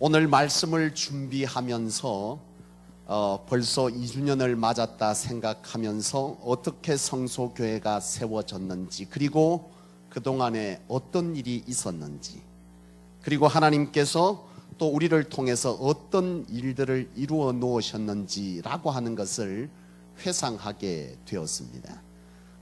오늘 말씀을 준비하면서 벌써 2주년을 맞았다 생각하면서 어떻게 성소교회가 세워졌는지, 그리고 그동안에 어떤 일이 있었는지, 그리고 하나님께서 또 우리를 통해서 어떤 일들을 이루어 놓으셨는지라고 하는 것을 회상하게 되었습니다.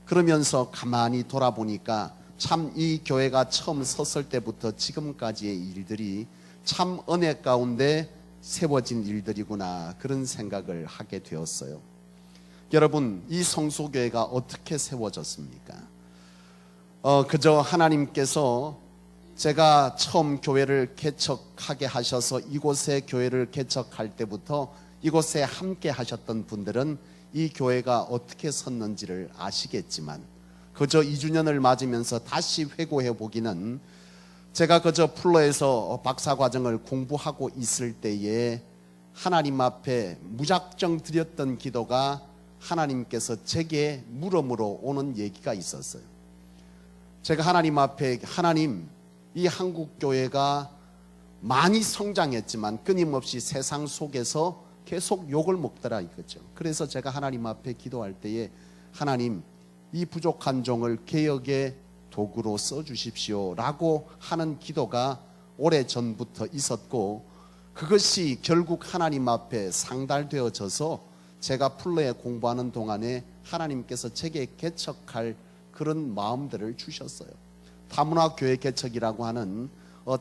그러면서 가만히 돌아보니까 참 이 교회가 처음 섰을 때부터 지금까지의 일들이 참 은혜 가운데 세워진 일들이구나, 그런 생각을 하게 되었어요. 여러분, 이 성소교회가 어떻게 세워졌습니까? 그저 하나님께서 제가 처음 교회를 개척하게 하셔서 이곳에 교회를 개척할 때부터 이곳에 함께 하셨던 분들은 이 교회가 어떻게 섰는지를 아시겠지만, 그저 2주년을 맞으면서 다시 회고해 보기는, 제가 그저 플러에서 박사과정을 공부하고 있을 때에 하나님 앞에 무작정 드렸던 기도가 하나님께서 제게 물음으로 오는 얘기가 있었어요. 제가 하나님 앞에, 하나님, 이 한국교회가 많이 성장했지만 끊임없이 세상 속에서 계속 욕을 먹더라 이거죠. 그래서 제가 하나님 앞에 기도할 때에, 하나님, 이 부족한 종을 개혁의 도구로 써주십시오 라고 하는 기도가 오래전부터 있었고, 그것이 결국 하나님 앞에 상달되어져서 제가 플러에 공부하는 동안에 하나님께서 제게 개척할 그런 마음들을 주셨어요. 다문화교회 개척이라고 하는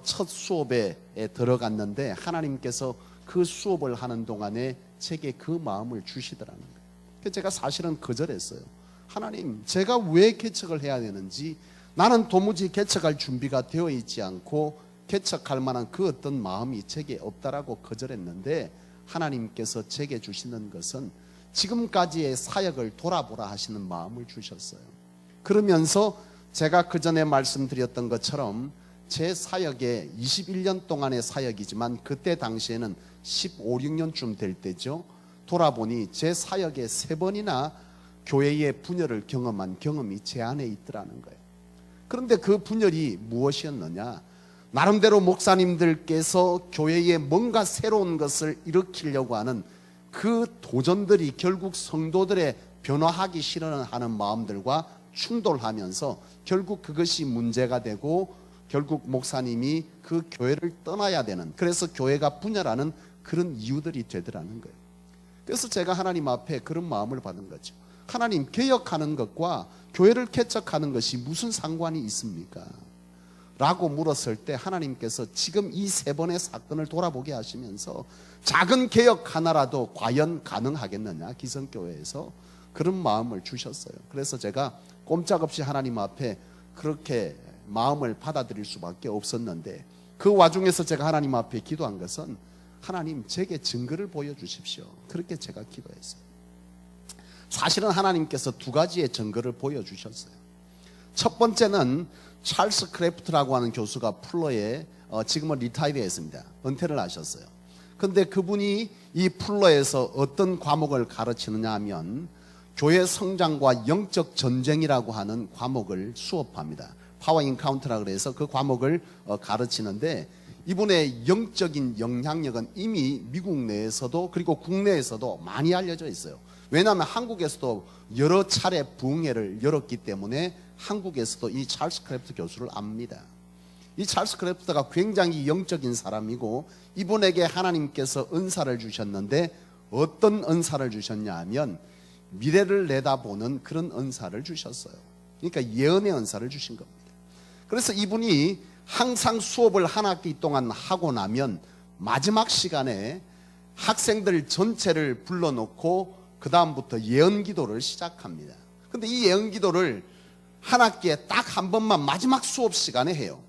첫 수업에 들어갔는데, 하나님께서 그 수업을 하는 동안에 제게 그 마음을 주시더라는 거예요. 그래서 제가 사실은 거절했어요. 하나님, 제가 왜 개척을 해야 되는지, 나는 도무지 개척할 준비가 되어 있지 않고 개척할 만한 그 어떤 마음이 제게 없다라고 거절했는데, 하나님께서 제게 주시는 것은 지금까지의 사역을 돌아보라 하시는 마음을 주셨어요. 그러면서 제가 그 전에 말씀드렸던 것처럼 제 사역에 21년 동안의 사역이지만, 그때 당시에는 15, 16년쯤 될 때죠. 돌아보니 제 사역에 3번이나 교회의 분열을 경험한 경험이 제 안에 있더라는 거예요. 그런데 그 분열이 무엇이었느냐? 나름대로 목사님들께서 교회에 뭔가 새로운 것을 일으키려고 하는 그 도전들이 결국 성도들의 변화하기 싫어하는 마음들과 충돌하면서 결국 그것이 문제가 되고, 결국 목사님이 그 교회를 떠나야 되는, 그래서 교회가 분열하는 그런 이유들이 되더라는 거예요. 그래서 제가 하나님 앞에 그런 마음을 받은 거죠. 하나님, 개혁하는 것과 교회를 개척하는 것이 무슨 상관이 있습니까? 라고 물었을 때 하나님께서 지금 이 3번의 사건을 돌아보게 하시면서 작은 개혁 하나라도 과연 가능하겠느냐, 기성교회에서 그런 마음을 주셨어요. 그래서 제가 꼼짝없이 하나님 앞에 그렇게 마음을 받아들일 수밖에 없었는데, 그 와중에서 제가 하나님 앞에 기도한 것은, 하나님, 제게 증거를 보여주십시오. 그렇게 제가 기도했어요. 사실은 하나님께서 2가지의 증거를 보여주셨어요. 첫 번째는 찰스 크래프트라고 하는 교수가 플러에 지금은 리타이드 했습니다. 은퇴를 하셨어요. 그런데 그분이 이 플러에서 어떤 과목을 가르치느냐 하면 교회 성장과 영적 전쟁이라고 하는 과목을 수업합니다. 파워 인카운트라 그래서 그 과목을 가르치는데, 이분의 영적인 영향력은 이미 미국 내에서도 그리고 국내에서도 많이 알려져 있어요. 왜냐하면 한국에서도 여러 차례 부흥회를 열었기 때문에 한국에서도 이 찰스 크래프트 교수를 압니다. 이 찰스 크래프트가 굉장히 영적인 사람이고, 이분에게 하나님께서 은사를 주셨는데, 어떤 은사를 주셨냐 하면 미래를 내다보는 그런 은사를 주셨어요. 그러니까 예언의 은사를 주신 겁니다. 그래서 이분이 항상 수업을 한 학기 동안 하고 나면 마지막 시간에 학생들 전체를 불러놓고 그 다음부터 예언 기도를 시작합니다. 근데 이 예언 기도를 한 학기에 딱 한 번만 마지막 수업 시간에 해요.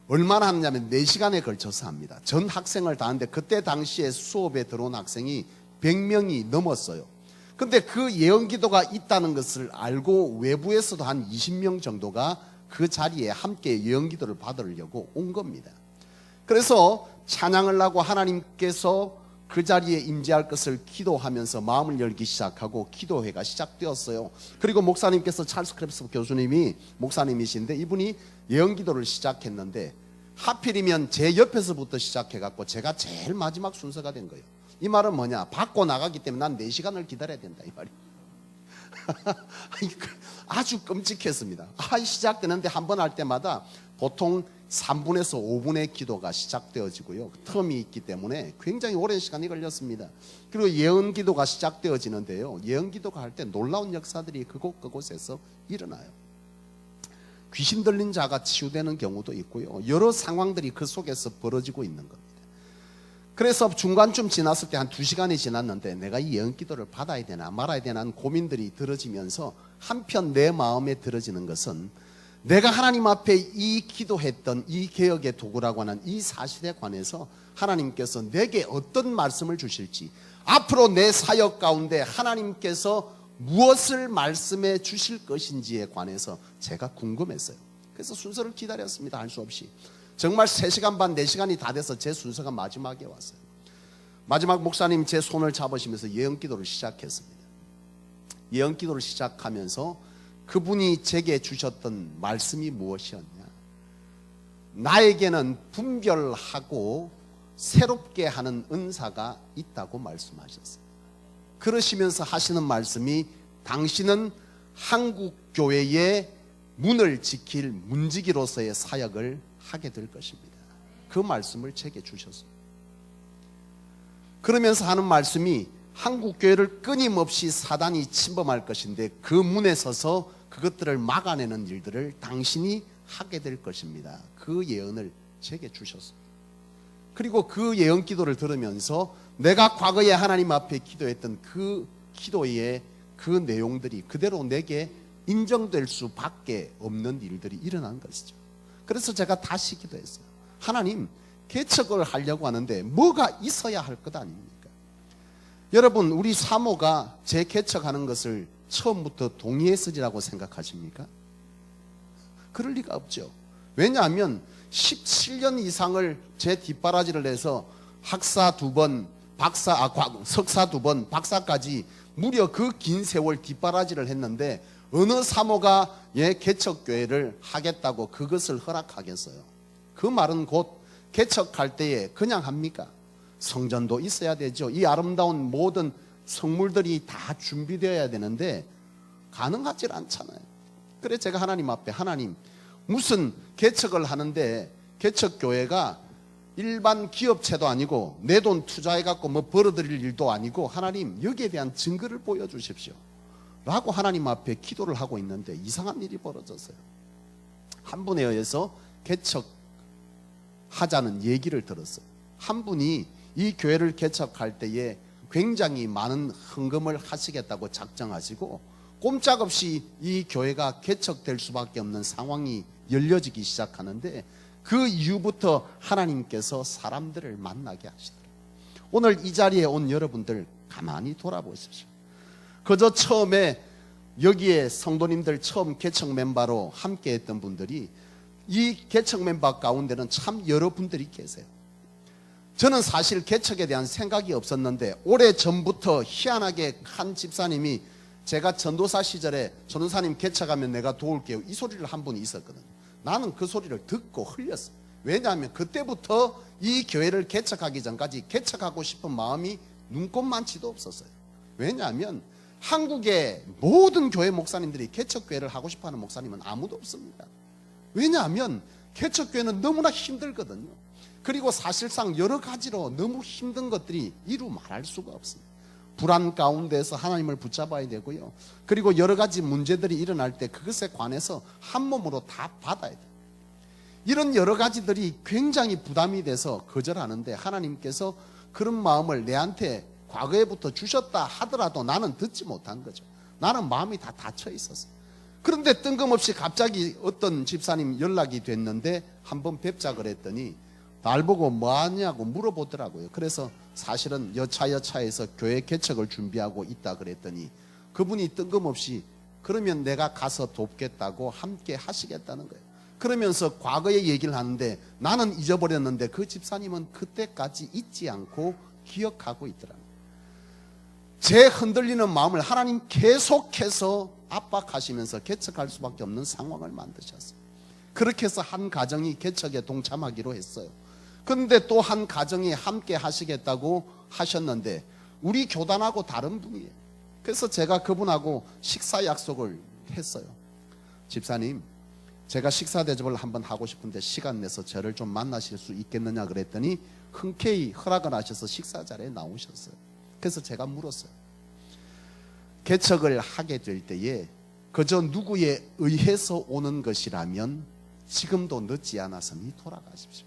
얼마나 하냐면 4시간에 걸쳐서 합니다. 전 학생을 다 하는데, 그때 당시에 수업에 들어온 학생이 100명이 넘었어요. 근데 그 예언 기도가 있다는 것을 알고 외부에서도 한 20명 정도가 그 자리에 함께 예언 기도를 받으려고 온 겁니다. 그래서 찬양을 하고 하나님께서 그 자리에 임재할 것을 기도하면서 마음을 열기 시작하고 기도회가 시작되었어요. 그리고 목사님께서 찰스 크래프트 교수님이 목사님이신데, 이분이 예언 기도를 시작했는데 하필이면 제 옆에서부터 시작해갖고 제가 제일 마지막 순서가 된 거예요. 이 말은 뭐냐? 받고 나가기 때문에 난 4시간을 기다려야 된다 이 말이에요. 아주 끔찍했습니다. 시작되는데 한 번 할 때마다 보통 3분에서 5분의 기도가 시작되어지고요. 텀이 있기 때문에 굉장히 오랜 시간이 걸렸습니다. 그리고 예언 기도가 시작되어지는데요. 예언 기도가 할 때 놀라운 역사들이 그곳에서 일어나요. 귀신 들린 자가 치유되는 경우도 있고요. 여러 상황들이 그 속에서 벌어지고 있는 겁니다. 그래서 중간쯤 지났을 때 한 2시간이 지났는데 내가 이 예언 기도를 받아야 되나 말아야 되나 하는 고민들이 들어지면서 한편 내 마음에 들어지는 것은 내가 하나님 앞에 이 기도했던 이 개혁의 도구라고 하는 이 사실에 관해서 하나님께서 내게 어떤 말씀을 주실지, 앞으로 내 사역 가운데 하나님께서 무엇을 말씀해 주실 것인지에 관해서 제가 궁금했어요. 그래서 순서를 기다렸습니다. 할 수 없이. 정말 3시간 반 4시간이 다 돼서 제 순서가 마지막에 왔어요. 마지막 목사님 제 손을 잡으시면서 예언 기도를 시작했습니다. 예언 기도를 시작하면서 그분이 제게 주셨던 말씀이 무엇이었냐? 나에게는 분별하고 새롭게 하는 은사가 있다고 말씀하셨어요. 그러시면서 하시는 말씀이 당신은 한국 교회의 문을 지킬 문지기로서의 사역을 하게 될 것입니다. 그 말씀을 제게 주셨습니다. 그러면서 하는 말씀이 한국 교회를 끊임없이 사단이 침범할 것인데 그 문에 서서 그것들을 막아내는 일들을 당신이 하게 될 것입니다. 그 예언을 제게 주셨습니다. 그리고 그 예언 기도를 들으면서 내가 과거에 하나님 앞에 기도했던 그 기도의 그 내용들이 그대로 내게 인정될 수밖에 없는 일들이 일어난 것이죠. 그래서 제가 다시 기도했어요. 하나님, 개척을 하려고 하는데 뭐가 있어야 할 것 아닙니까? 여러분, 우리 사모가 재개척하는 것을 처음부터 동의했으리라고 생각하십니까? 그럴 리가 없죠. 왜냐하면 17년 이상을 제 뒷바라지를 해서 학사 2번, 석사 2번, 박사까지 무려 그 긴 세월 뒷바라지를 했는데 어느 사모가 개척교회를 하겠다고 그것을 허락하겠어요? 그 말은 곧 개척할 때에 그냥 합니까? 성전도 있어야 되죠. 이 아름다운 모든 성물들이 다 준비되어야 되는데 가능하지 않잖아요. 그래서 제가 하나님 앞에, 하나님, 무슨 개척을 하는데 개척교회가 일반 기업체도 아니고 내 돈 투자해갖고 뭐 벌어들일 일도 아니고 하나님, 여기에 대한 증거를 보여주십시오 라고 하나님 앞에 기도를 하고 있는데 이상한 일이 벌어졌어요. 한 분에 의해서 개척하자는 얘기를 들었어요. 한 분이 이 교회를 개척할 때에 굉장히 많은 헌금을 하시겠다고 작정하시고 꼼짝없이 이 교회가 개척될 수밖에 없는 상황이 열려지기 시작하는데 그 이후부터 하나님께서 사람들을 만나게 하시더라고요. 오늘 이 자리에 온 여러분들 가만히 돌아보십시오. 그저 처음에 여기에 성도님들 처음 개척 멤버로 함께 했던 분들이 이 개척 멤버 가운데는 참 여러분들이 계세요. 저는 사실 개척에 대한 생각이 없었는데 오래전부터 희한하게 한 집사님이 제가 전도사 시절에 전도사님 개척하면 내가 도울게요 이 소리를 한 분이 있었거든요. 나는 그 소리를 듣고 흘렸어요. 왜냐하면 그때부터 이 교회를 개척하기 전까지 개척하고 싶은 마음이 눈꼽만치도 없었어요. 왜냐하면 한국의 모든 교회 목사님들이 개척교회를 하고 싶어하는 목사님은 아무도 없습니다. 왜냐하면 개척교회는 너무나 힘들거든요. 그리고 사실상 여러 가지로 너무 힘든 것들이 이루 말할 수가 없습니다. 불안 가운데서 하나님을 붙잡아야 되고요. 그리고 여러 가지 문제들이 일어날 때 그것에 관해서 한 몸으로 다 받아야 돼요. 이런 여러 가지들이 굉장히 부담이 돼서 거절하는데 하나님께서 그런 마음을 내한테 과거에부터 주셨다 하더라도 나는 듣지 못한 거죠. 나는 마음이 다 닫혀 있었어요. 그런데 뜬금없이 갑자기 어떤 집사님 연락이 됐는데 한번 뵙자 그랬더니 날 보고 뭐 하냐고 물어보더라고요. 그래서 사실은 여차여차해서 교회 개척을 준비하고 있다 그랬더니 그분이 뜬금없이 그러면 내가 가서 돕겠다고 함께 하시겠다는 거예요. 그러면서 과거의 얘기를 하는데 나는 잊어버렸는데 그 집사님은 그때까지 잊지 않고 기억하고 있더라고요. 제 흔들리는 마음을 하나님 계속해서 압박하시면서 개척할 수밖에 없는 상황을 만드셨어요. 그렇게 해서 한 가정이 개척에 동참하기로 했어요. 그런데 또 한 가정이 함께 하시겠다고 하셨는데 우리 교단하고 다른 분이에요. 그래서 제가 그분하고 식사 약속을 했어요. 집사님, 제가 식사 대접을 한번 하고 싶은데 시간 내서 저를 좀 만나실 수 있겠느냐 그랬더니 흔쾌히 허락을 하셔서 식사 자리에 나오셨어요. 그래서 제가 물었어요. 개척을 하게 될 때에 그저 누구에 의해서 오는 것이라면 지금도 늦지 않았으니 돌아가십시오.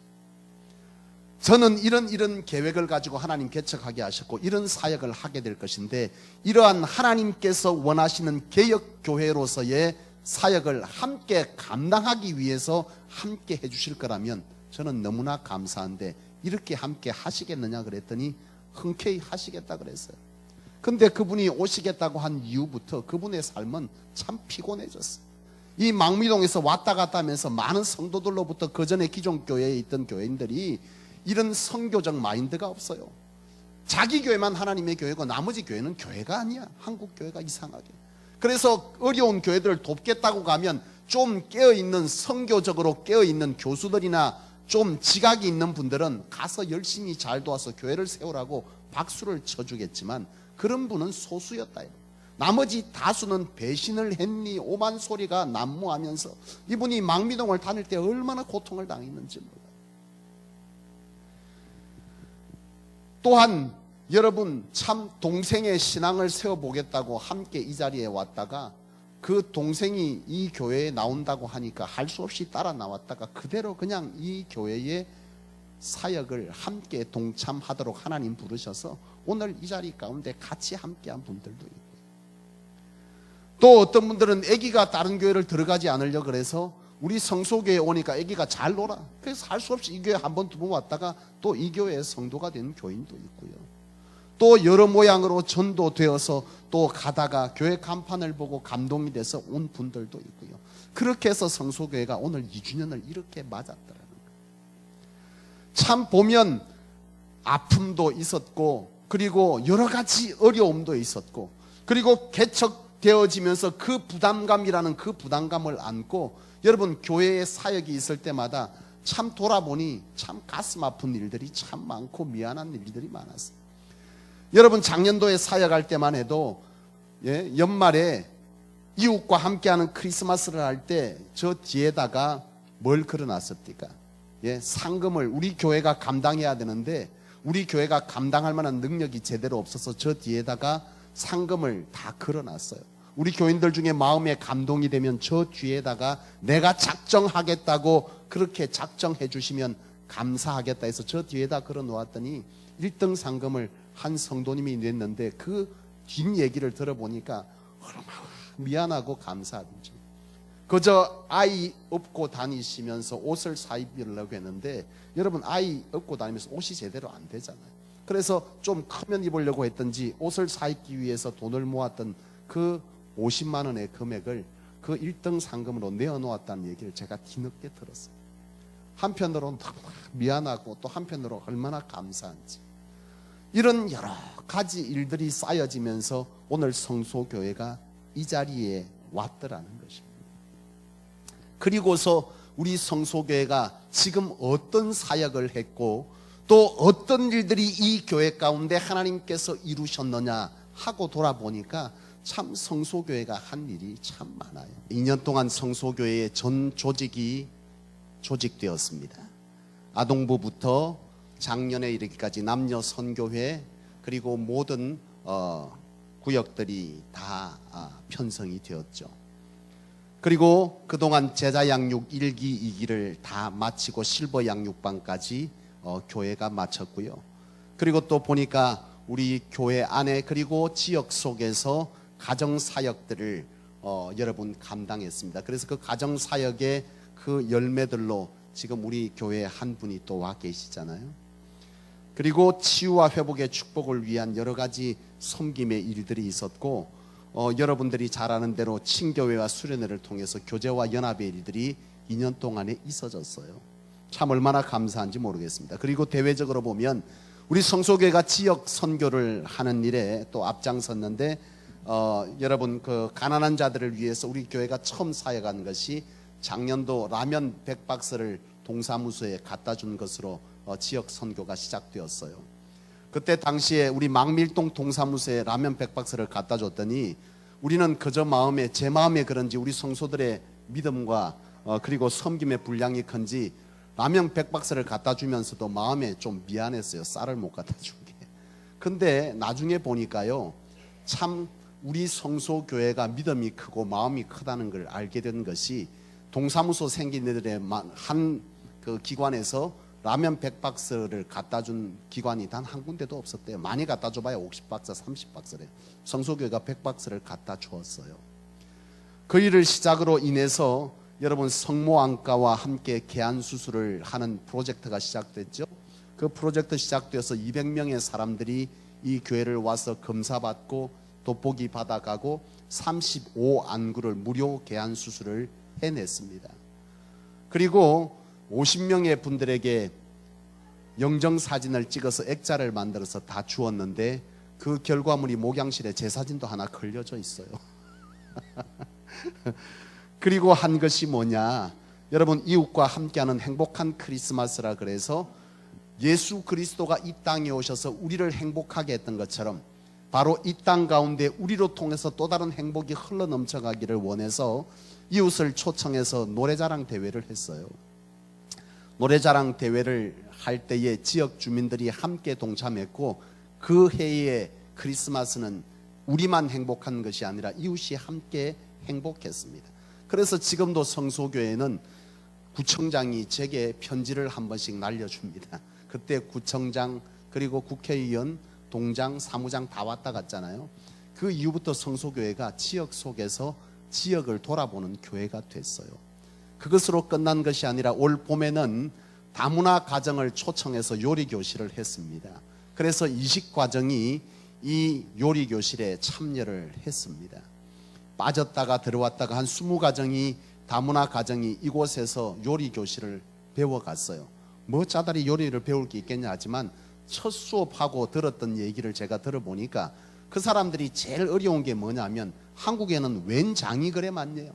저는 이런 계획을 가지고 하나님 개척하게 하셨고 이런 사역을 하게 될 것인데 이러한 하나님께서 원하시는 개혁교회로서의 사역을 함께 감당하기 위해서 함께 해주실 거라면 저는 너무나 감사한데 이렇게 함께 하시겠느냐 그랬더니 흔쾌히 하시겠다 그랬어요. 근데 그분이 오시겠다고 한 이후부터 그분의 삶은 참 피곤해졌어요. 이 망미동에서 왔다 갔다 하면서 많은 성도들로부터 그 전에 기존 교회에 있던 교인들이 이런 선교적 마인드가 없어요. 자기 교회만 하나님의 교회고 나머지 교회는 교회가 아니야. 한국 교회가 이상하게. 그래서 어려운 교회들을 돕겠다고 가면 좀 깨어있는, 선교적으로 깨어있는 교수들이나 좀 지각이 있는 분들은 가서 열심히 잘 도와서 교회를 세우라고 박수를 쳐주겠지만 그런 분은 소수였다. 나머지 다수는 배신을 했니 오만 소리가 난무하면서 이분이 망미동을 다닐 때 얼마나 고통을 당했는지 몰라요. 또한 여러분 참 동생의 신앙을 세워보겠다고 함께 이 자리에 왔다가 그 동생이 이 교회에 나온다고 하니까 할 수 없이 따라 나왔다가 그대로 그냥 이 교회의 사역을 함께 동참하도록 하나님 부르셔서 오늘 이 자리 가운데 같이 함께한 분들도 있고 또 어떤 분들은 아기가 다른 교회를 들어가지 않으려고 그래서 우리 성소교회에 오니까 아기가 잘 놀아. 그래서 할 수 없이 이 교회 한 번 두 번 왔다가 또 이 교회의 성도가 된 교인도 있고요. 또 여러 모양으로 전도되어서 또 가다가 교회 간판을 보고 감동이 돼서 온 분들도 있고요. 그렇게 해서 성소교회가 오늘 2주년을 이렇게 맞았더라는 거예요. 참 보면 아픔도 있었고 그리고 여러 가지 어려움도 있었고 그리고 개척되어지면서 그 부담감이라는 그 부담감을 안고 여러분 교회에 사역이 있을 때마다 참 돌아보니 참 가슴 아픈 일들이 참 많고 미안한 일들이 많았어요. 여러분 작년도에 사역할 때만 해도 연말에 이웃과 함께하는 크리스마스를 할 때 저 뒤에다가 뭘 걸어놨습니까? 상금을 우리 교회가 감당해야 되는데 우리 교회가 감당할 만한 능력이 제대로 없어서 저 뒤에다가 상금을 다 걸어놨어요. 우리 교인들 중에 마음에 감동이 되면 저 뒤에다가 내가 작정하겠다고 그렇게 작정해 주시면 감사하겠다 해서 저 뒤에다 걸어 놓았더니 1등 상금을 한 성도님이 냈는데 그 뒷얘기를 들어보니까 얼마나 미안하고 감사하든지 그저 아이 업고 다니시면서 옷을 사입으려고 했는데 여러분 아이 업고 다니면서 옷이 제대로 안 되잖아요. 그래서 좀 크면 입으려고 했던지 옷을 사입기 위해서 돈을 모았던 그 50만 원의 금액을 그 1등 상금으로 내어놓았다는 얘기를 제가 뒤늦게 들었어요. 한편으로는 미안하고 또 한편으로 얼마나 감사한지 이런 여러 가지 일들이 쌓여지면서 오늘 성소교회가 이 자리에 왔더라는 것입니다. 그리고서 우리 성소교회가 지금 어떤 사역을 했고 또 어떤 일들이 이 교회 가운데 하나님께서 이루셨느냐 하고 돌아보니까 참 성소교회가 한 일이 참 많아요. 2년 동안 성소교회의 전 조직이 조직되었습니다. 아동부부터 작년에 이르기까지 남녀 선교회 그리고 모든 구역들이 다 편성이 되었죠. 그리고 그동안 제자 양육 1기 2기를 다 마치고 실버 양육반까지 교회가 마쳤고요. 그리고 또 보니까 우리 교회 안에 그리고 지역 속에서 가정 사역들을 여러분 감당했습니다. 그래서 그 가정 사역의 그 열매들로 지금 우리 교회에 한 분이 또 와 계시잖아요. 그리고 치유와 회복의 축복을 위한 여러 가지 섬김의 일들이 있었고 여러분들이 잘 아는 대로 친교회와 수련회를 통해서 교제와 연합의 일들이 2년 동안에 있어졌어요. 참 얼마나 감사한지 모르겠습니다. 그리고 대외적으로 보면 우리 성소교회가 지역 선교를 하는 일에 또 앞장섰는데 여러분 그 가난한 자들을 위해서 우리 교회가 처음 사역한 것이 작년도 라면 100박스를 동사무소에 갖다 준 것으로 지역 선교가 시작되었어요. 그때 당시에 우리 망밀동 동사무소에 라면 100박스를 갖다 줬더니 우리는 그저 제 마음에 그런지 우리 성소들의 믿음과 그리고 섬김의 분량이 큰지 라면 100박스를 갖다 주면서도 마음에 좀 미안했어요. 쌀을 못 갖다 준 게. 근데 나중에 보니까요, 참 우리 성소교회가 믿음이 크고 마음이 크다는 걸 알게 된 것이 동사무소 생긴 애들의 한 그 기관에서 라면 100박스를 갖다 준 기관이 단 한 군데도 없었대요. 많이 갖다 줘봐야 50박스, 30박스래. 성소교회가 100박스를 갖다 주었어요. 그 일을 시작으로 인해서 여러분 성모안과와 함께 개안수술을 하는 프로젝트가 시작됐죠. 그 프로젝트 시작되어서 200명의 사람들이 이 교회를 와서 검사받고 돋보기 받아가고 35안구를 무료 개안수술을 해냈습니다. 그리고 50명의 분들에게 영정사진을 찍어서 액자를 만들어서 다 주었는데 그 결과물이 목양실에 제 사진도 하나 걸려져 있어요. 그리고 한 것이 뭐냐, 여러분 이웃과 함께하는 행복한 크리스마스라 그래서 예수 그리스도가 이 땅에 오셔서 우리를 행복하게 했던 것처럼 바로 이 땅 가운데 우리로 통해서 또 다른 행복이 흘러넘쳐가기를 원해서 이웃을 초청해서 노래자랑 대회를 했어요. 노래자랑 대회를 할 때에 지역 주민들이 함께 동참했고 그 해의 크리스마스는 우리만 행복한 것이 아니라 이웃이 함께 행복했습니다. 그래서 지금도 성소교회는 구청장이 제게 편지를 한 번씩 날려줍니다. 그때 구청장 그리고 국회의원, 동장, 사무장 다 왔다 갔잖아요. 그 이후부터 성소교회가 지역 속에서 지역을 돌아보는 교회가 됐어요. 그것으로 끝난 것이 아니라 올 봄에는 다문화 가정을 초청해서 요리교실을 했습니다. 그래서 이식과정이 이 요리교실에 참여를 했습니다. 빠졌다가 들어왔다가 한 20가정이 다문화 가정이 이곳에서 요리교실을 배워갔어요. 뭐 짜다리 요리를 배울 게 있겠냐 하지만 첫 수업하고 들었던 얘기를 제가 들어보니까 그 사람들이 제일 어려운 게 뭐냐면 한국에는 웬 장이 그래 많네요.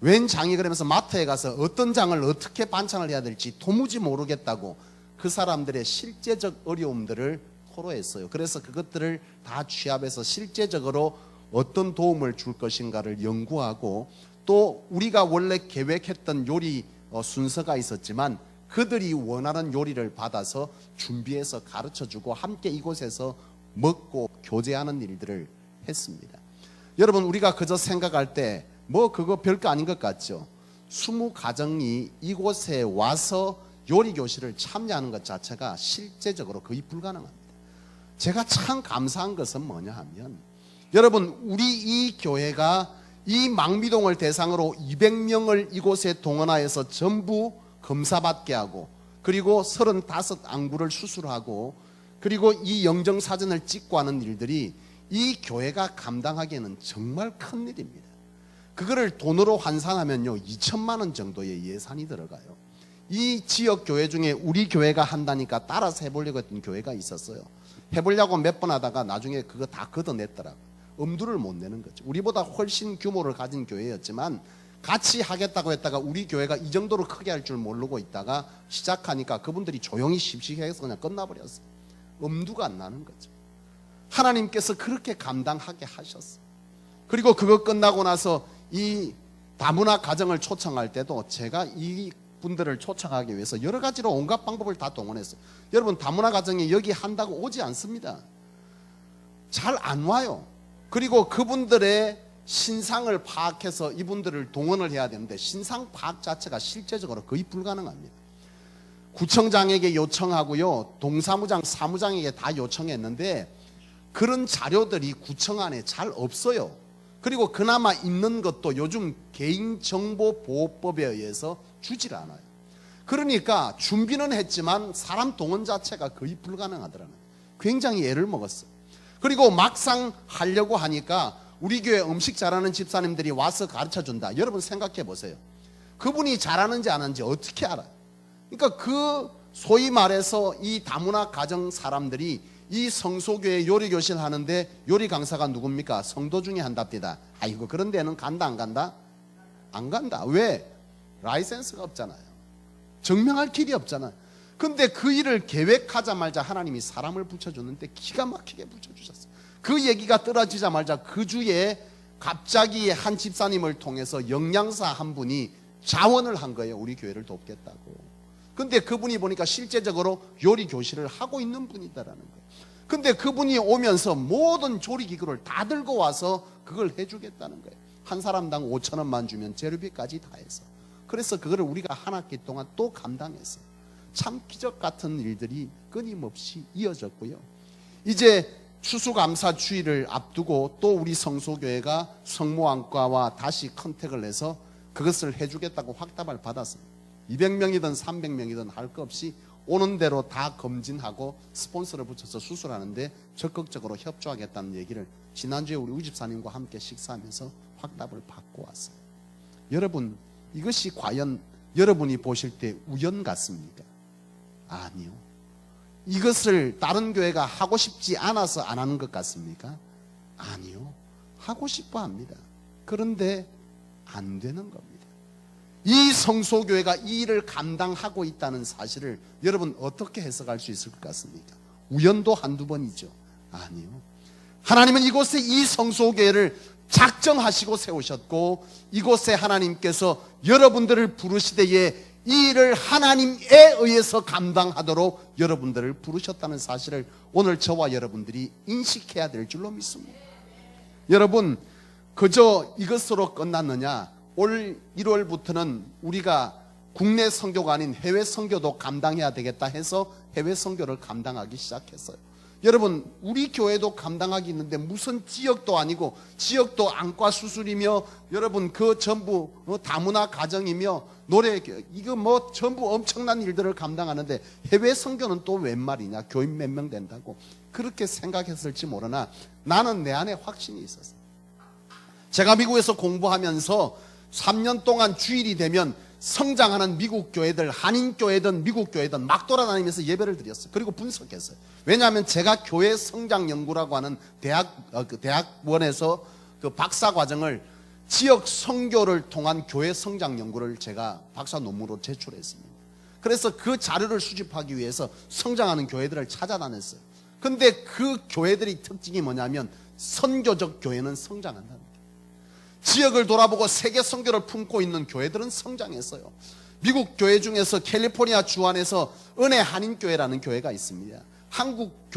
웬 장이 그러면서 마트에 가서 어떤 장을 어떻게 반찬을 해야 될지 도무지 모르겠다고 그 사람들의 실제적 어려움들을 토로했어요. 그래서 그것들을 다 취합해서 실제적으로 어떤 도움을 줄 것인가를 연구하고 또 우리가 원래 계획했던 요리 순서가 있었지만 그들이 원하는 요리를 받아서 준비해서 가르쳐주고 함께 이곳에서 먹고 교제하는 일들을 했습니다. 여러분 우리가 그저 생각할 때 뭐 그거 별거 아닌 것 같죠. 20가정이 이곳에 와서 요리교실을 참여하는 것 자체가 실제적으로 거의 불가능합니다. 제가 참 감사한 것은 뭐냐 하면 여러분 우리 이 교회가 이 망미동을 대상으로 200명을 이곳에 동원하여서 전부 검사받게 하고 그리고 35안구를 수술하고 그리고 이 영정사진을 찍고 하는 일들이 이 교회가 감당하기에는 정말 큰 일입니다. 그거를 돈으로 환산하면요 2천만 원 정도의 예산이 들어가요. 이 지역 교회 중에 우리 교회가 한다니까 따라서 해보려고 했던 교회가 있었어요. 해보려고 몇 번 하다가 나중에 그거 다 걷어냈더라고요. 엄두를 못 내는 거죠. 우리보다 훨씬 규모를 가진 교회였지만 같이 하겠다고 했다가 우리 교회가 이 정도로 크게 할 줄 모르고 있다가 시작하니까 그분들이 조용히 씩씩해서 그냥 끝나버렸어요. 엄두가 안 나는 거죠. 하나님께서 그렇게 감당하게 하셨어요. 그리고 그거 끝나고 나서 이 다문화 가정을 초청할 때도 제가 이 분들을 초청하기 위해서 여러 가지로 온갖 방법을 다 동원했어요. 여러분 다문화 가정이 여기 한다고 오지 않습니다. 잘 안 와요. 그리고 그분들의 신상을 파악해서 이분들을 동원을 해야 되는데 신상 파악 자체가 실제적으로 거의 불가능합니다. 구청장에게 요청하고요 동사무장, 사무장에게 다 요청했는데 그런 자료들이 구청 안에 잘 없어요. 그리고 그나마 있는 것도 요즘 개인정보보호법에 의해서 주질 않아요. 그러니까 준비는 했지만 사람 동원 자체가 거의 불가능하더라고요. 굉장히 애를 먹었어요. 그리고 막상 하려고 하니까 우리 교회 음식 잘하는 집사님들이 와서 가르쳐준다. 여러분 생각해 보세요. 그분이 잘하는지 안 하는지 어떻게 알아요? 그러니까 그 소위 말해서 이 다문화 가정 사람들이 이 성소교회 요리교실 하는데 요리 강사가 누굽니까? 성도 중에 한답니다. 아이고 그런 데는 간다 안 간다? 안 간다. 왜? 라이센스가 없잖아요. 증명할 길이 없잖아요. 근데 그 일을 계획하자마자 하나님이 사람을 붙여줬는데 기가 막히게 붙여주셨어요. 그 얘기가 떨어지자마자 그 주에 갑자기 한 집사님을 통해서 영양사 한 분이 자원을 한 거예요. 우리 교회를 돕겠다고. 근데 그분이 보니까 실제적으로 요리 교실을 하고 있는 분이다라는 거예요. 근데 그분이 오면서 모든 조리기구를 다 들고 와서 그걸 해주겠다는 거예요. 한 사람당 5,000원만 주면 재료비까지 다 해서. 그래서 그거를 우리가 한 학기 동안 또 감당했어요. 참 기적 같은 일들이 끊임없이 이어졌고요. 이제 추수감사주의를 앞두고 또 우리 성소교회가 성모안과와 다시 컨택을 해서 그것을 해주겠다고 확답을 받았어요. 200명이든 300명이든 할 것 없이 오는 대로 다 검진하고 스폰서를 붙여서 수술하는데 적극적으로 협조하겠다는 얘기를 지난주에 우리 우집사님과 함께 식사하면서 확답을 받고 왔어요. 여러분, 이것이 과연 여러분이 보실 때 우연 같습니까? 아니요. 이것을 다른 교회가 하고 싶지 않아서 안 하는 것 같습니까? 아니요. 하고 싶어 합니다. 그런데 안 되는 겁니다. 이 성소교회가 이 일을 감당하고 있다는 사실을 여러분 어떻게 해석할 수 있을 것 같습니까? 우연도 한두 번이죠. 아니요. 하나님은 이곳에 이 성소교회를 작정하시고 세우셨고 이곳에 하나님께서 여러분들을 부르시되에 이 일을 하나님에 의해서 감당하도록 여러분들을 부르셨다는 사실을 오늘 저와 여러분들이 인식해야 될 줄로 믿습니다. 여러분, 그저 이것으로 끝났느냐? 올 1월부터는 우리가 국내 선교가 아닌 해외 선교도 감당해야 되겠다 해서 해외 선교를 감당하기 시작했어요. 여러분, 우리 교회도 감당하기 있는데 무슨 지역도 아니고 지역도 안과 수술이며 여러분 그 전부 다문화 가정이며 노래 이거 뭐 전부 엄청난 일들을 감당하는데 해외 선교는 또 웬 말이냐? 교인 몇 명 된다고 그렇게 생각했을지 모르나 나는 내 안에 확신이 있었어요. 제가 미국에서 공부하면서 3년 동안 주일이 되면 성장하는 미국 교회들, 한인 교회든 미국 교회든 막 돌아다니면서 예배를 드렸어요. 그리고 분석했어요. 왜냐하면 제가 교회 성장 연구라고 하는 대학원에서 그 박사 과정을 지역 선교를 통한 교회 성장 연구를 제가 박사 논문으로 제출했습니다. 그래서 그 자료를 수집하기 위해서 성장하는 교회들을 찾아다녔어요. 근데 그 교회들이 특징이 뭐냐면 선교적 교회는 성장한다. 지역을 돌아보고 세계 선교를 품고 있는 교회들은 성장했어요. 미국 교회 중에서 캘리포니아 주 안에서 은혜 한인교회라는 교회가 있습니다. 한국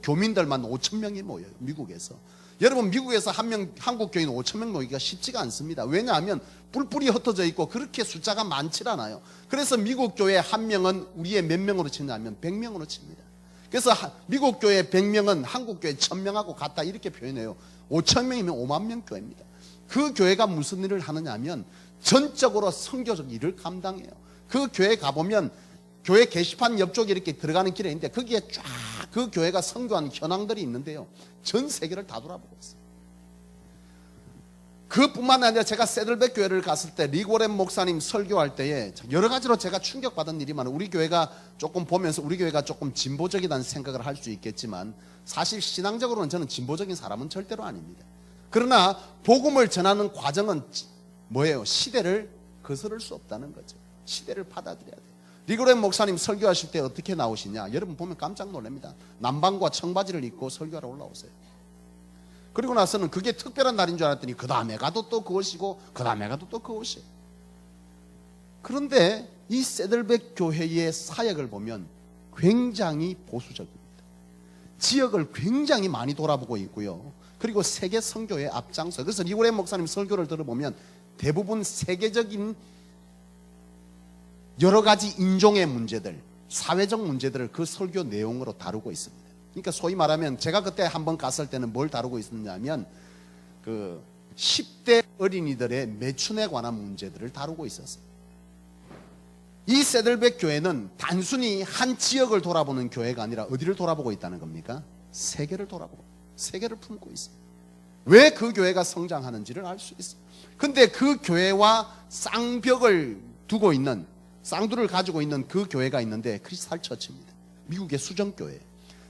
교민들만 5,000명이 모여요. 미국에서. 여러분, 미국에서 한국 교인 5,000명 모이기가 쉽지가 않습니다. 왜냐하면 뿔뿔이 흩어져 있고 그렇게 숫자가 많지 않아요. 그래서 미국 교회 한 명은 우리의 몇 명으로 치냐면 100명으로 칩니다. 그래서 미국 교회 100명은 한국 교회 1,000명하고 같다 이렇게 표현해요. 5,000명이면 5만 명 교회입니다. 그 교회가 무슨 일을 하느냐 하면 전적으로 선교적 일을 감당해요. 그 교회 가보면 교회 게시판 옆쪽에 이렇게 들어가는 길에 있는데 거기에 쫙 그 교회가 선교한 현황들이 있는데요. 전 세계를 다 돌아보고 있어요. 그뿐만 아니라 제가 세들백 교회를 갔을 때 리고렌 목사님 설교할 때에 여러 가지로 제가 충격받은 일이 많아요. 우리 교회가 조금 보면서 우리 교회가 조금 진보적이라는 생각을 할 수 있겠지만 사실 신앙적으로는 저는 진보적인 사람은 절대로 아닙니다. 그러나 복음을 전하는 과정은 뭐예요? 시대를 거스를 수 없다는 거죠. 시대를 받아들여야 돼요. 리고렌 목사님 설교하실 때 어떻게 나오시냐? 여러분 보면 깜짝 놀랍니다. 남방과 청바지를 입고 설교하러 올라오세요. 그리고 나서는 그게 특별한 날인 줄 알았더니 그 다음에 가도 또 그것이고 그 다음에 가도 또 그것이에요. 그런데 이 세들백 교회의 사역을 보면 굉장히 보수적입니다. 지역을 굉장히 많이 돌아보고 있고요. 그리고 세계 선교의 앞장서. 그래서 리고렌 목사님 설교를 들어보면 대부분 세계적인 여러 가지 인종의 문제들, 사회적 문제들을 그 설교 내용으로 다루고 있습니다. 그러니까 소위 말하면 제가 그때 한번 갔을 때는 뭘 다루고 있었냐면 그 10대 어린이들의 매춘에 관한 문제들을 다루고 있었어요. 이 세들백 교회는 단순히 한 지역을 돌아보는 교회가 아니라 어디를 돌아보고 있다는 겁니까? 세계를 돌아보고 세계를 품고 있어요. 왜 그 교회가 성장하는지를 알 수 있어요. 근데 그 교회와 쌍벽을 두고 있는 쌍두를 가지고 있는 그 교회가 있는데 크리스탈 처치입니다. 미국의 수정교회.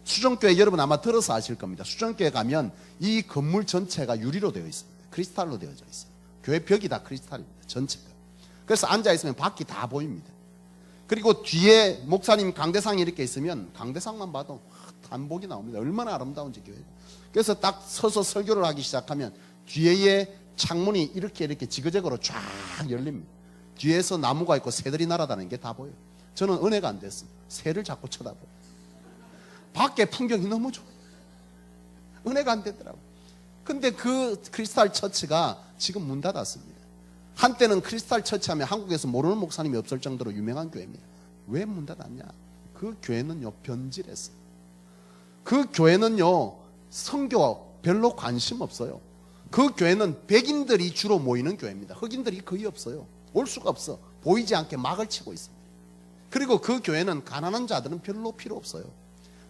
수정교회 여러분 아마 들어서 아실 겁니다. 수정교회 가면 이 건물 전체가 유리로 되어 있습니다. 크리스탈로 되어져 있어요. 교회 벽이 다 크리스탈입니다. 전체가. 그래서 앉아있으면 밖이 다 보입니다. 그리고 뒤에 목사님 강대상이 이렇게 있으면 강대상만 봐도 단복이 나옵니다. 얼마나 아름다운지 교회. 그래서 딱 서서 설교를 하기 시작하면 뒤에 창문이 이렇게 지그재그로 쫙 열립니다. 뒤에서 나무가 있고 새들이 날아다니는 게 다 보여요. 저는 은혜가 안 됐어요. 새를 자꾸 쳐다봐요. 밖에 풍경이 너무 좋아요. 은혜가 안 되더라고요. 근데 그 크리스탈 처치가 지금 문 닫았습니다. 한때는 크리스탈 처치 하면 한국에서 모르는 목사님이 없을 정도로 유명한 교회입니다. 왜 문 닫았냐? 그 교회는요, 변질했어요. 그 교회는요, 선교와 별로 관심 없어요. 그 교회는 백인들이 주로 모이는 교회입니다. 흑인들이 거의 없어요. 올 수가 없어. 보이지 않게 막을 치고 있습니다. 그리고 그 교회는 가난한 자들은 별로 필요 없어요.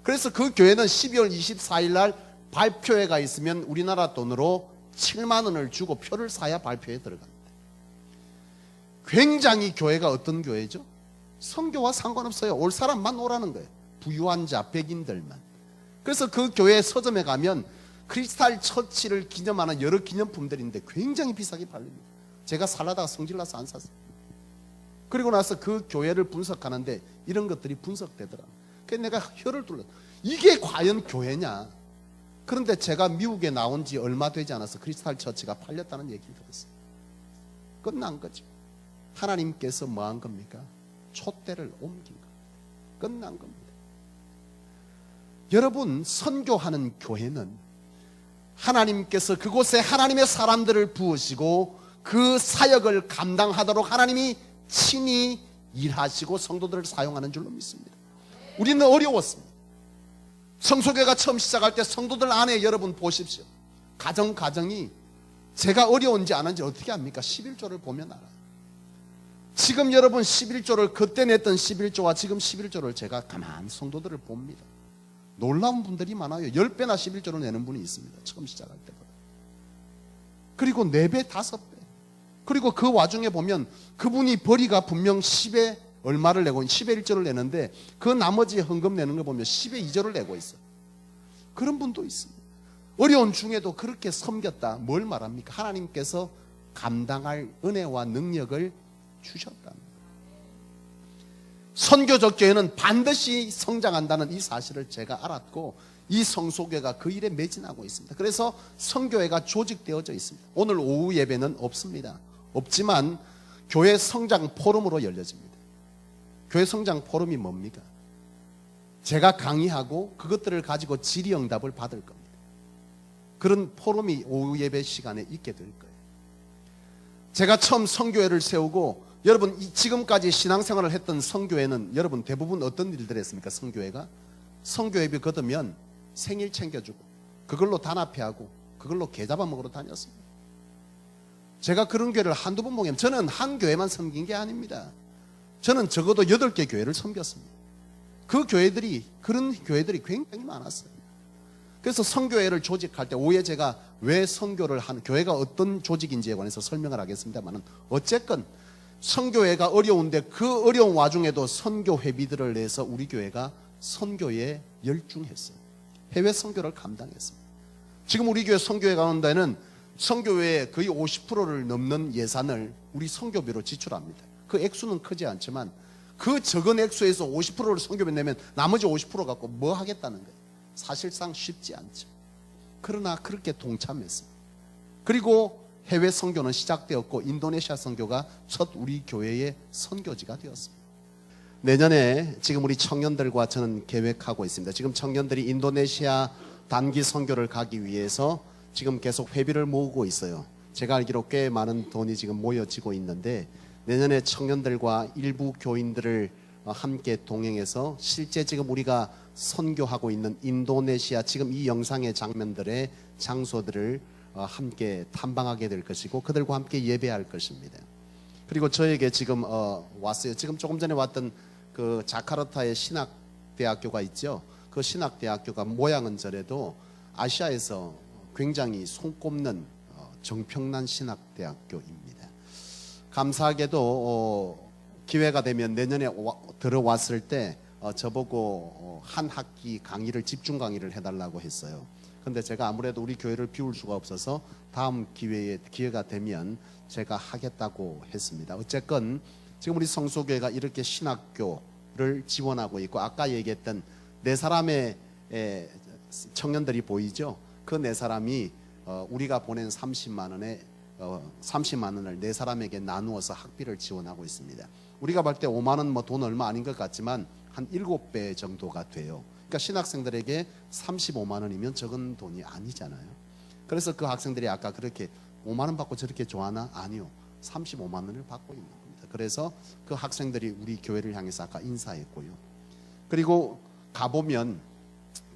그래서 그 교회는 12월 24일 날 발표회가 있으면 우리나라 돈으로 7만 원을 주고 표를 사야 발표회에 들어갑니다. 굉장히 교회가 어떤 교회죠? 선교와 상관없어요. 올 사람만 오라는 거예요. 부유한 자, 백인들만. 그래서 그 교회 서점에 가면 크리스탈 처치를 기념하는 여러 기념품들인데 굉장히 비싸게 팔립니다. 제가 살라다가 성질나서 안 샀어요. 그리고 나서 그 교회를 분석하는데 이런 것들이 분석되더라. 그래서 내가 혀를 둘러. 이게 과연 교회냐? 그런데 제가 미국에 나온 지 얼마 되지 않아서 크리스탈 처치가 팔렸다는 얘기를 들었어요. 끝난 거죠. 하나님께서 뭐 한 겁니까? 촛대를 옮긴 겁니다. 끝난 겁니다. 여러분, 선교하는 교회는 하나님께서 그곳에 하나님의 사람들을 부으시고 그 사역을 감당하도록 하나님이 친히 일하시고 성도들을 사용하는 줄로 믿습니다. 우리는 어려웠습니다. 성소교회가 처음 시작할 때 성도들 안에 여러분 보십시오. 가정이 제가 어려운지 안 한지 어떻게 합니까? 11조를 보면 알아요. 지금 여러분 11조를 그때 냈던 11조와 지금 11조를 제가 가만 성도들을 봅니다. 놀라운 분들이 많아요. 10배나 11조를 내는 분이 있습니다. 처음 시작할 때보다. 그리고 4배, 5배. 그리고 그 와중에 보면 그분이 벌이가 분명 10에 얼마를 내고 10의 1조를 내는데 그 나머지 헌금 내는 거 보면 10의 2조를 내고 있어요. 그런 분도 있습니다. 어려운 중에도 그렇게 섬겼다. 뭘 말합니까? 하나님께서 감당할 은혜와 능력을 주셨다. 선교적 교회는 반드시 성장한다는 이 사실을 제가 알았고 이 성소교회가 그 일에 매진하고 있습니다. 그래서 성교회가 조직되어져 있습니다. 오늘 오후 예배는 없습니다. 없지만 교회 성장 포럼으로 열려집니다. 교회 성장 포럼이 뭡니까? 제가 강의하고 그것들을 가지고 질의응답을 받을 겁니다. 그런 포럼이 오후 예배 시간에 있게 될 거예요. 제가 처음 성교회를 세우고 여러분 지금까지 신앙생활을 했던 성교회는 여러분 대부분 어떤 일들 했습니까? 성교회가 성교회비 걷으면 생일 챙겨주고 그걸로 단합회하고 그걸로 개 잡아먹으러 다녔습니다. 제가 그런 교회를 한두 번 보면 저는 한 교회만 섬긴 게 아닙니다. 저는 적어도 8개 교회를 섬겼습니다. 그 교회들이 그런 교회들이 굉장히 많았어요. 그래서 성교회를 조직할 때 오후에 제가 왜 성교를 하는 교회가 어떤 조직인지에 관해서 설명을 하겠습니다만 어쨌건 선교회가 어려운데 그 어려운 와중에도 선교 회비들을 내서 우리 교회가 선교에 열중했어요. 해외 선교를 감당했습니다. 지금 우리 교회 선교회 가운데는 선교회의 거의 50%를 넘는 예산을 우리 선교비로 지출합니다. 그 액수는 크지 않지만 그 적은 액수에서 50%를 선교비 내면 나머지 50% 갖고 뭐 하겠다는 거예요. 사실상 쉽지 않죠. 그러나 그렇게 동참했습니다. 그리고 해외 선교는 시작되었고 인도네시아 선교가 첫 우리 교회의 선교지가 되었습니다. 내년에 지금 우리 청년들과 저는 계획하고 있습니다. 지금 청년들이 인도네시아 단기 선교를 가기 위해서 지금 계속 회비를 모으고 있어요. 제가 알기로 꽤 많은 돈이 지금 모여지고 있는데 내년에 청년들과 일부 교인들을 함께 동행해서 실제 지금 우리가 선교하고 있는 인도네시아 지금 이 영상의 장면들의 장소들을 함께 탐방하게 될 것이고 그들과 함께 예배할 것입니다. 그리고 저에게 지금 왔어요. 지금 조금 전에 왔던 그 자카르타의 신학대학교가 있죠. 그 신학대학교가 모양은 저래도 아시아에서 굉장히 손꼽는 정평란 신학대학교입니다. 감사하게도 기회가 되면 내년에 들어왔을 때 저보고 한 학기 강의를 집중 강의를 해달라고 했어요. 근데 제가 아무래도 우리 교회를 비울 수가 없어서 다음 기회가 되면 제가 하겠다고 했습니다. 어쨌건 지금 우리 성소교회가 이렇게 신학교를 지원하고 있고, 아까 얘기했던 네 사람의 청년들이 보이죠? 그 네 사람이 우리가 보낸 30만 원을 네 사람에게 나누어서 학비를 지원하고 있습니다. 우리가 볼 때 5만 원 뭐 돈 얼마 아닌 것 같지만 한 7배 정도가 돼요. 그러니까 신학생들에게 35만 원이면 적은 돈이 아니잖아요. 그래서 그 학생들이 아까 그렇게 5만 원 받고 저렇게 좋아하나? 아니요. 35만 원을 받고 있는 겁니다. 그래서 그 학생들이 우리 교회를 향해서 아까 인사했고요. 그리고 가보면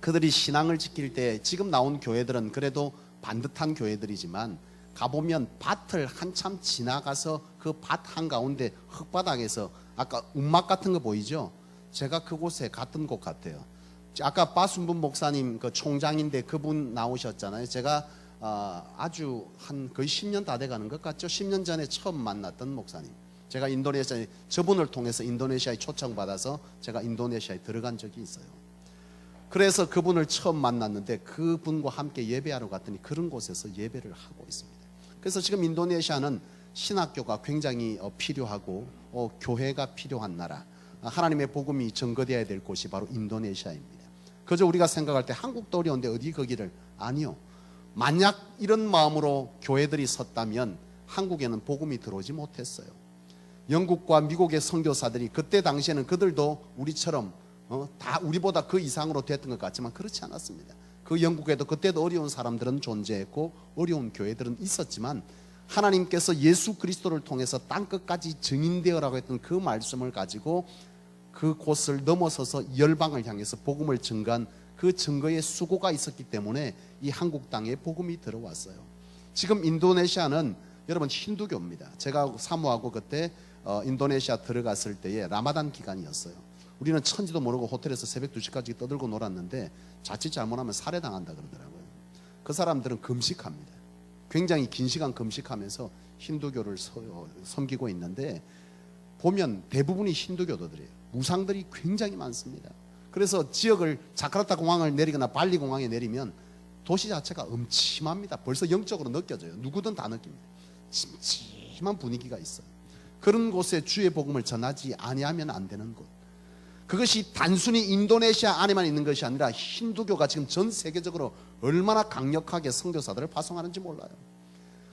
그들이 신앙을 지킬 때, 지금 나온 교회들은 그래도 반듯한 교회들이지만 가보면 밭을 한참 지나가서 그 밭 한가운데 흙바닥에서 아까 움막 같은 거 보이죠? 제가 그곳에 갔던 곳 같아요. 아까 바순분 목사님 그 총장인데 그분 나오셨잖아요. 제가 아주 한 거의 10년 다 돼가는 것 같죠? 10년 전에 처음 만났던 목사님. 제가 인도네시아에, 저분을 통해서 인도네시아에 초청받아서 제가 인도네시아에 들어간 적이 있어요. 그래서 그분을 처음 만났는데 그분과 함께 예배하러 갔더니 그런 곳에서 예배를 하고 있습니다. 그래서 지금 인도네시아는 신학교가 굉장히 필요하고 교회가 필요한 나라, 하나님의 복음이 전거되어야 될 곳이 바로 인도네시아입니다. 그저 우리가 생각할 때 한국도 어려운데 어디 거기를, 아니요. 만약 이런 마음으로 교회들이 섰다면 한국에는 복음이 들어오지 못했어요. 영국과 미국의 선교사들이 그때 당시에는 그들도 우리처럼 다 우리보다 그 이상으로 됐던 것 같지만 그렇지 않았습니다. 그 영국에도 그때도 어려운 사람들은 존재했고 어려운 교회들은 있었지만 하나님께서 예수 그리스도를 통해서 땅끝까지 증인되어라고 했던 그 말씀을 가지고 그곳을 넘어서서 열방을 향해서 복음을 증거한 그 증거의 수고가 있었기 때문에 이 한국 땅에 복음이 들어왔어요. 지금 인도네시아는 여러분 힌두교입니다. 제가 사모하고 그때 인도네시아 들어갔을 때에 라마단 기간이었어요. 우리는 천지도 모르고 호텔에서 새벽 2시까지 떠들고 놀았는데 자칫 잘못하면 살해당한다 그러더라고요. 그 사람들은 금식합니다. 굉장히 긴 시간 금식하면서 힌두교를 섬기고 있는데 보면 대부분이 힌두교도들이에요. 무상들이 굉장히 많습니다. 그래서 지역을 자카르타 공항을 내리거나 발리 공항에 내리면 도시 자체가 음침합니다. 벌써 영적으로 느껴져요. 누구든 다 느낍니다. 침침한 분위기가 있어요. 그런 곳에 주의 복음을 전하지 아니하면 안 되는 곳. 그것이 단순히 인도네시아 안에만 있는 것이 아니라 힌두교가 지금 전 세계적으로 얼마나 강력하게 선교사들을 파송하는지 몰라요.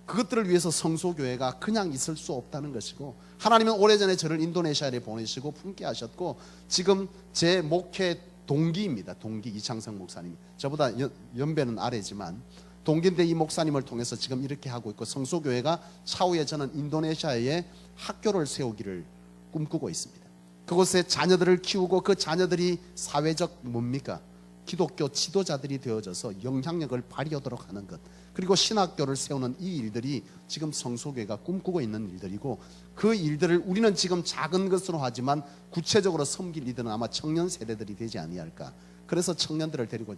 그것들을 위해서 성소교회가 그냥 있을 수 없다는 것이고, 하나님은 오래전에 저를 인도네시아에 보내시고 품게 하셨고, 지금 제 목회 동기입니다. 동기 이창성 목사님. 저보다 연배는 아래지만 동기인데 이 목사님을 통해서 지금 이렇게 하고 있고, 성소교회가 차후에 저는 인도네시아에 학교를 세우기를 꿈꾸고 있습니다. 그곳에 자녀들을 키우고 그 자녀들이 사회적 뭡니까? 기독교 지도자들이 되어져서 영향력을 발휘하도록 하는 것, 그리고 신학교를 세우는 이 일들이 지금 성소교회가 꿈꾸고 있는 일들이고, 그 일들을 우리는 지금 작은 것으로 하지만 구체적으로 섬길 이들은 아마 청년 세대들이 되지 아니할까. 그래서 청년들을 데리고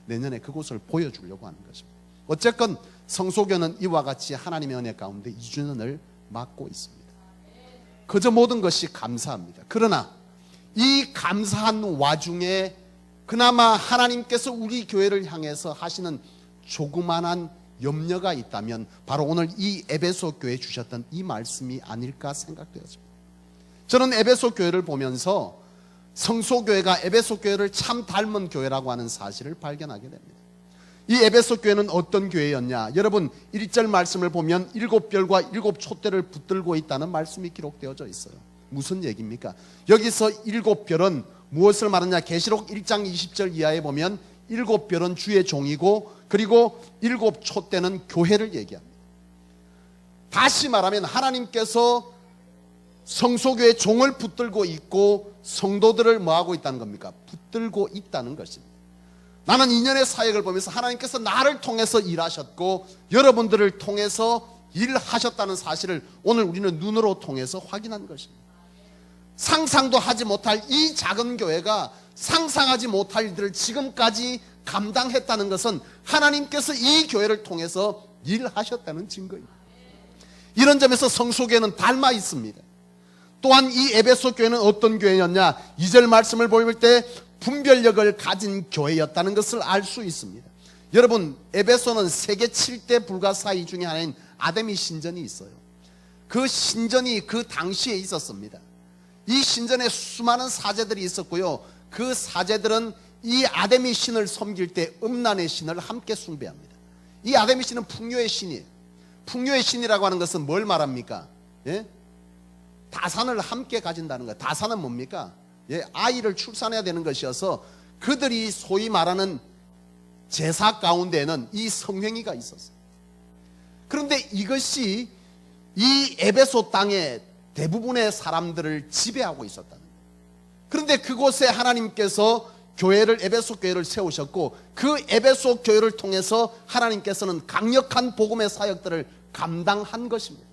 내년에 그곳을 보여주려고 하는 것입니다. 어쨌건 성소교는 이와 같이 하나님의 은혜 가운데 2주년을 맞고 있습니다. 그저 모든 것이 감사합니다. 그러나 이 감사한 와중에 그나마 하나님께서 우리 교회를 향해서 하시는 조그만한 염려가 있다면 바로 오늘 이 에베소 교회에 주셨던 이 말씀이 아닐까 생각되어집니다. 저는 에베소 교회를 보면서 성소교회가 에베소 교회를 참 닮은 교회라고 하는 사실을 발견하게 됩니다. 이 에베소 교회는 어떤 교회였냐? 여러분 1절 말씀을 보면 7별과 7촛대를 붙들고 있다는 말씀이 기록되어져 있어요. 무슨 얘기입니까? 여기서 7별은 무엇을 말하냐? 계시록 1장 20절 이하에 보면 7별은 주의 종이고, 그리고 7촛대는 교회를 얘기합니다. 다시 말하면 하나님께서 성소교회 종을 붙들고 있고 성도들을 뭐하고 있다는 겁니까? 붙들고 있다는 것입니다. 나는 2년의 사역을 보면서 하나님께서 나를 통해서 일하셨고 여러분들을 통해서 일하셨다는 사실을 오늘 우리는 눈으로 통해서 확인한 것입니다. 상상도 하지 못할 이 작은 교회가 상상하지 못할 일들을 지금까지 감당했다는 것은 하나님께서 이 교회를 통해서 일하셨다는 증거입니다. 이런 점에서 성소교회는 닮아 있습니다. 또한 이 에베소 교회는 어떤 교회였냐? 2절 말씀을 볼 때 분별력을 가진 교회였다는 것을 알 수 있습니다. 여러분, 에베소는 세계 7대 불가사의 중에 하나인 아데미 신전이 있어요. 그 신전이 그 당시에 있었습니다. 이 신전에 수많은 사제들이 있었고요, 그 사제들은 이 아데미 신을 섬길 때 음란의 신을 함께 숭배합니다. 이 아데미 신은 풍요의 신이에요. 풍요의 신이라고 하는 것은 뭘 말합니까? 예? 다산을 함께 가진다는 거예요. 다산은 뭡니까? 예, 아이를 출산해야 되는 것이어서 그들이 소위 말하는 제사 가운데에는 이 성행위가 있었어요. 그런데 이것이 이 에베소 땅의 대부분의 사람들을 지배하고 있었다는 거예요. 그런데 그곳에 하나님께서 교회를, 에베소 교회를 세우셨고, 그 에베소 교회를 통해서 하나님께서는 강력한 복음의 사역들을 감당한 것입니다.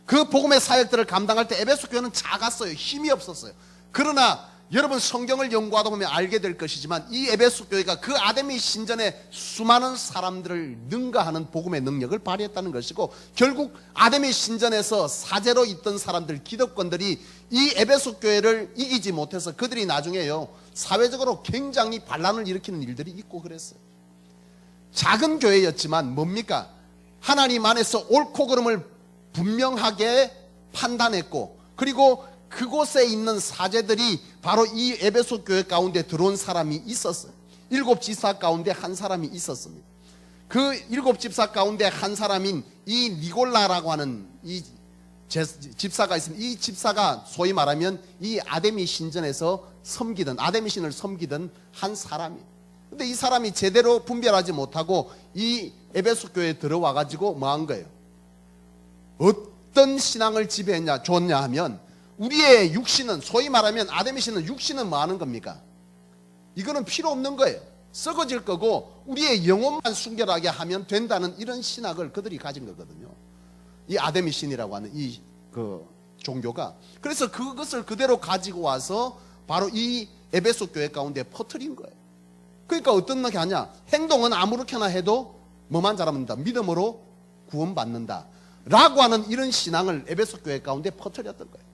그 복음의 사역들을 감당할 때 에베소 교회는 작았어요. 힘이 없었어요. 그러나 여러분, 성경을 연구하다 보면 알게 될 것이지만 이 에베소 교회가 그 아데미 신전에 수많은 사람들을 능가하는 복음의 능력을 발휘했다는 것이고, 결국 아데미 신전에서 사제로 있던 사람들, 기득권들이 이 에베소 교회를 이기지 못해서 그들이 나중에요, 사회적으로 굉장히 반란을 일으키는 일들이 있고 그랬어요. 작은 교회였지만 뭡니까? 하나님 안에서 옳고 그름을 분명하게 판단했고, 그리고 그곳에 있는 사제들이 바로 이 에베소 교회 가운데 들어온 사람이 있었어요. 7 집사 가운데 한 사람이 있었습니다. 그 7 집사 가운데 한 사람인 이 니골라라고 하는 이 집사가 있습니다. 이 집사가 소위 말하면 이 아데미 신전에서 섬기던, 아데미 신을 섬기던 한 사람이에요. 근데 이 사람이 제대로 분별하지 못하고 이 에베소 교회에 들어와 가지고 뭐 한 거예요? 어떤 신앙을 지배했냐, 줬냐 하면, 우리의 육신은, 소위 말하면 아데미 신은 육신은 뭐 하는 겁니까? 이거는 필요 없는 거예요. 썩어질 거고 우리의 영혼만 순결하게 하면 된다는 이런 신학을 그들이 가진 거거든요. 이 아데미 신이라고 하는 이 그 종교가. 그래서 그것을 그대로 가지고 와서 바로 이 에베소 교회 가운데 퍼뜨린 거예요. 그러니까 어떤 게 하냐? 행동은 아무렇게나 해도 뭐만 잘하면 된다, 믿음으로 구원받는다 라고 하는 이런 신앙을 에베소 교회 가운데 퍼뜨렸던 거예요.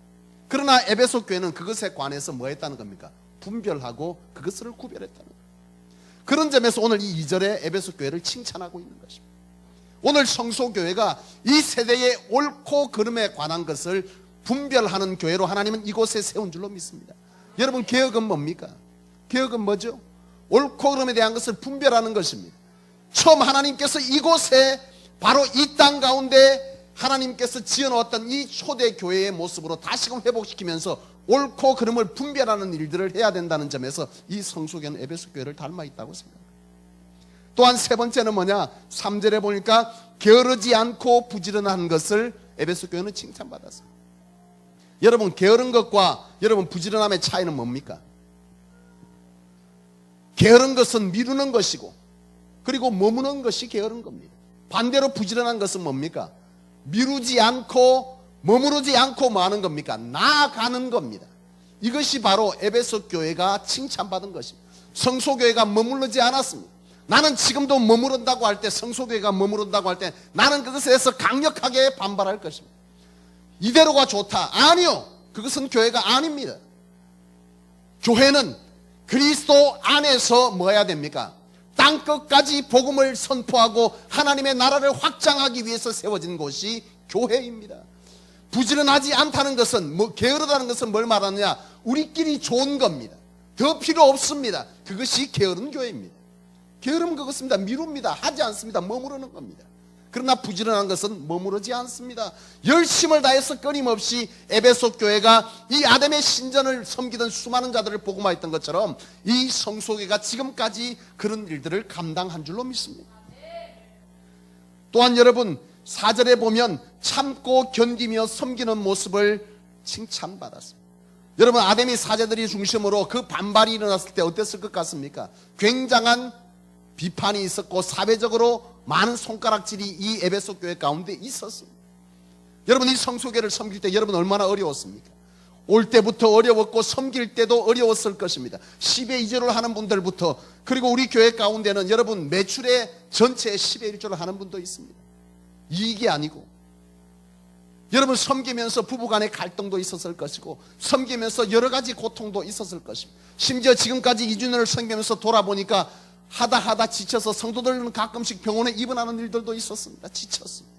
그러나 에베소 교회는 그것에 관해서 뭐 했다는 겁니까? 분별하고 그것을 구별했다는 거예요. 그런 점에서 오늘 이 2절에 에베소 교회를 칭찬하고 있는 것입니다. 오늘 성소교회가 이 세대의 옳고 그름에 관한 것을 분별하는 교회로 하나님은 이곳에 세운 줄로 믿습니다. 여러분, 개혁은 뭡니까? 개혁은 뭐죠? 옳고 그름에 대한 것을 분별하는 것입니다. 처음 하나님께서 이곳에 바로 이 땅 가운데 하나님께서 지어놓았던 이 초대교회의 모습으로 다시금 회복시키면서 옳고 그름을 분별하는 일들을 해야 된다는 점에서 이 성소교회는 에베소 교회를 닮아 있다고 생각합니다. 또한 세 번째는 뭐냐? 3절에 보니까 게으르지 않고 부지런한 것을 에베소 교회는 칭찬받았어요. 여러분, 게으른 것과 여러분 부지런함의 차이는 뭡니까? 게으른 것은 미루는 것이고, 그리고 머무는 것이 게으른 겁니다. 반대로 부지런한 것은 뭡니까? 미루지 않고 머무르지 않고 뭐 하는 겁니까? 나아가는 겁니다. 이것이 바로 에베소 교회가 칭찬받은 것입니다. 성소교회가 머무르지 않았습니다. 나는 지금도 머무른다고 할 때, 성소교회가 머무른다고 할 때 나는 그것에 대해서 강력하게 반발할 것입니다. 이대로가 좋다. 아니요, 그것은 교회가 아닙니다. 교회는 그리스도 안에서 뭐 해야 됩니까? 땅끝까지 복음을 선포하고 하나님의 나라를 확장하기 위해서 세워진 곳이 교회입니다. 부지런하지 않다는 것은, 뭐 게으르다는 것은 뭘 말하느냐? 우리끼리 좋은 겁니다. 더 필요 없습니다. 그것이 게으른 교회입니다. 게으름은 그것입니다. 미룹니다. 하지 않습니다. 머무르는 겁니다. 그러나 부지런한 것은 머무르지 않습니다. 열심을 다해서 끊임없이 에베소 교회가 이 아담의 신전을 섬기던 수많은 자들을 복음화했던 것처럼 이 성소교회가 지금까지 그런 일들을 감당한 줄로 믿습니다. 또한 여러분, 4절에 보면 참고 견디며 섬기는 모습을 칭찬받았습니다. 여러분, 아담의 사제들이 중심으로 그 반발이 일어났을 때 어땠을 것 같습니까? 굉장한 비판이 있었고 사회적으로 많은 손가락질이 이 에베소 교회 가운데 있었습니다. 여러분, 이 성소교회를 섬길 때 여러분 얼마나 어려웠습니까? 올 때부터 어려웠고 섬길 때도 어려웠을 것입니다. 10의 2조를 하는 분들부터, 그리고 우리 교회 가운데는 여러분 매출의 전체의 10의 1조를 하는 분도 있습니다. 이익이 아니고. 여러분, 섬기면서 부부간의 갈등도 있었을 것이고, 섬기면서 여러 가지 고통도 있었을 것입니다. 심지어 지금까지 2주년을 섬기면서 돌아보니까 하다 지쳐서 성도들은 가끔씩 병원에 입원하는 일들도 있었습니다. 지쳤습니다.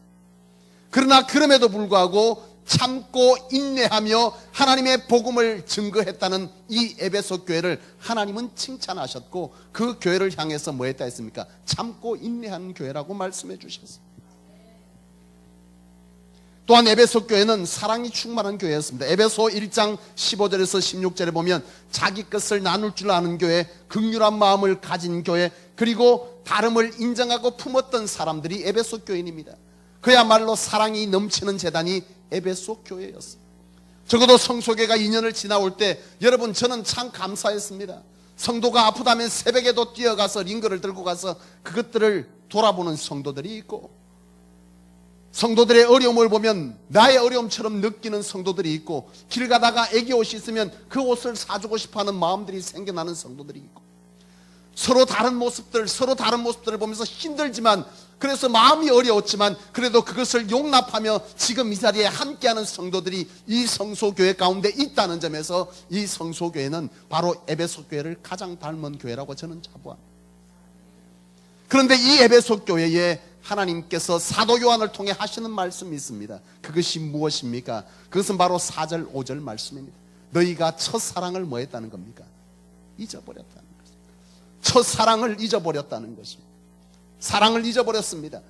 그러나 그럼에도 불구하고 참고 인내하며 하나님의 복음을 증거했다는 이 에베소 교회를 하나님은 칭찬하셨고, 그 교회를 향해서 뭐 했다 했습니까? 참고 인내하는 교회라고 말씀해 주셨습니다. 또한 에베소 교회는 사랑이 충만한 교회였습니다. 에베소 1장 15절에서 16절에 보면 자기 것을 나눌 줄 아는 교회, 긍휼한 마음을 가진 교회, 그리고 다름을 인정하고 품었던 사람들이 에베소 교인입니다. 그야말로 사랑이 넘치는 재단이 에베소 교회였습니다. 적어도 성소교회가 2년을 지나올 때 여러분, 저는 참 감사했습니다. 성도가 아프다면 새벽에도 뛰어가서 링거를 들고 가서 그것들을 돌아보는 성도들이 있고, 성도들의 어려움을 보면 나의 어려움처럼 느끼는 성도들이 있고, 길 가다가 애기 옷이 있으면 그 옷을 사주고 싶어하는 마음들이 생겨나는 성도들이 있고, 서로 다른 모습들을 보면서 힘들지만, 그래서 마음이 어려웠지만 그래도 그것을 용납하며 지금 이 자리에 함께하는 성도들이 이 성소교회 가운데 있다는 점에서 이 성소교회는 바로 에베소 교회를 가장 닮은 교회라고 저는 자부합니다. 그런데 이 에베소 교회에 하나님께서 사도 요한을 통해 하시는 말씀이 있습니다. 그것이 무엇입니까? 그것은 바로 4절 5절 말씀입니다. 너희가 첫사랑을 뭐 했다는 겁니까? 잊어버렸다는 것입니다. 첫사랑을 잊어버렸다는 것입니다. 사랑을 잊어버렸습니다.